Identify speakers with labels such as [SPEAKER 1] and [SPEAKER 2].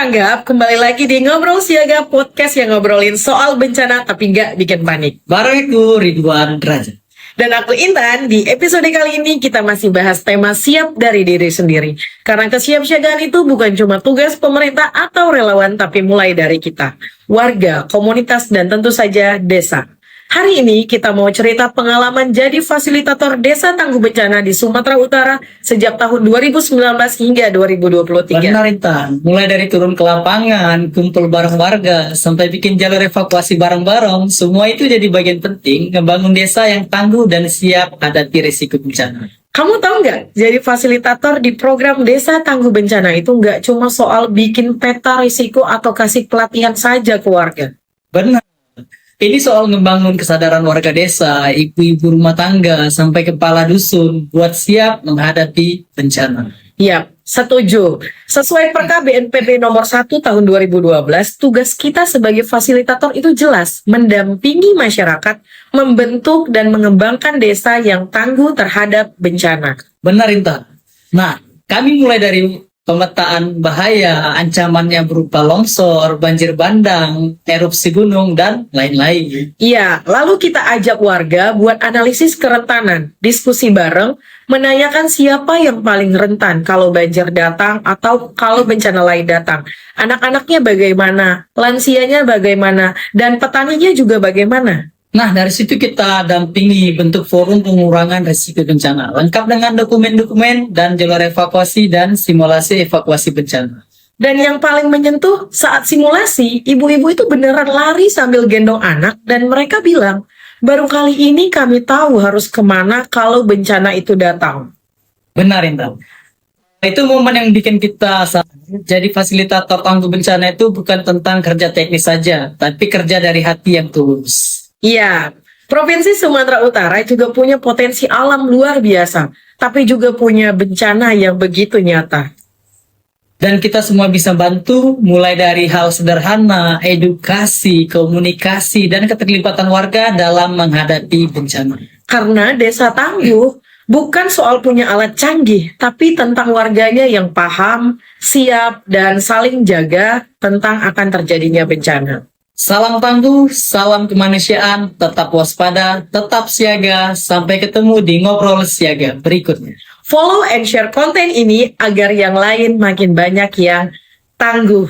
[SPEAKER 1] Tanggap, kembali lagi di Ngobrol Siaga, podcast yang ngobrolin soal bencana tapi nggak bikin panik.
[SPEAKER 2] Bareng aku Ridwan Derajat.
[SPEAKER 1] Dan aku Intan, di episode kali ini kita masih bahas tema siap dari diri sendiri. Karena kesiapsiagaan itu bukan cuma tugas pemerintah atau relawan, tapi mulai dari kita, warga, komunitas, dan tentu saja desa. Hari ini kita mau cerita pengalaman jadi fasilitator Desa Tangguh Bencana di Sumatera Utara sejak tahun 2019 hingga 2023.
[SPEAKER 2] Benar Intan, mulai dari turun ke lapangan, kumpul bareng warga, sampai bikin jalur evakuasi bareng-bareng, semua itu jadi bagian penting ngebangun desa yang tangguh dan siap hadapi risiko bencana.
[SPEAKER 1] Kamu tahu nggak, jadi fasilitator di program Desa Tangguh Bencana itu nggak cuma soal bikin peta risiko atau kasih pelatihan saja ke warga.
[SPEAKER 2] Benar. Ini soal ngebangun kesadaran warga desa, ibu-ibu rumah tangga, sampai kepala dusun buat siap menghadapi bencana.
[SPEAKER 1] Yap, setuju. Sesuai Perka BNPB nomor 1 tahun 2012, tugas kita sebagai fasilitator itu jelas, mendampingi masyarakat, membentuk dan mengembangkan desa yang tangguh terhadap bencana.
[SPEAKER 2] Benar Intan. Nah, kami mulai dari pemetaan bahaya, ancamannya berupa longsor, banjir bandang, erupsi gunung, dan lain-lain.
[SPEAKER 1] Iya, lalu kita ajak warga buat analisis kerentanan, diskusi bareng, menanyakan siapa yang paling rentan kalau banjir datang atau kalau bencana lain datang. Anak-anaknya bagaimana, lansianya bagaimana, dan petaninya juga bagaimana.
[SPEAKER 2] Nah, dari situ kita dampingi bentuk forum pengurangan risiko bencana, lengkap dengan dokumen-dokumen dan jalur evakuasi dan simulasi evakuasi bencana.
[SPEAKER 1] Dan yang paling menyentuh saat simulasi, ibu-ibu itu beneran lari sambil gendong anak dan mereka bilang, baru kali ini kami tahu harus kemana kalau bencana itu datang.
[SPEAKER 2] Benar, Intan. Itu momen yang bikin kita jadi fasilitator tangguh bencana itu bukan tentang kerja teknis saja, tapi kerja dari hati yang tulus.
[SPEAKER 1] Iya, Provinsi Sumatera Utara juga punya potensi alam luar biasa, tapi juga punya bencana yang begitu nyata.
[SPEAKER 2] Dan kita semua bisa bantu mulai dari hal sederhana, edukasi, komunikasi, dan keterlibatan warga dalam menghadapi bencana.
[SPEAKER 1] Karena desa tangguh bukan soal punya alat canggih, tapi tentang warganya yang paham, siap, dan saling jaga tentang akan terjadinya bencana.
[SPEAKER 2] Salam tangguh, salam kemanusiaan, tetap waspada, tetap siaga, sampai ketemu di Ngobrol Siaga berikutnya.
[SPEAKER 1] Follow and share konten ini agar yang lain makin banyak yang tangguh.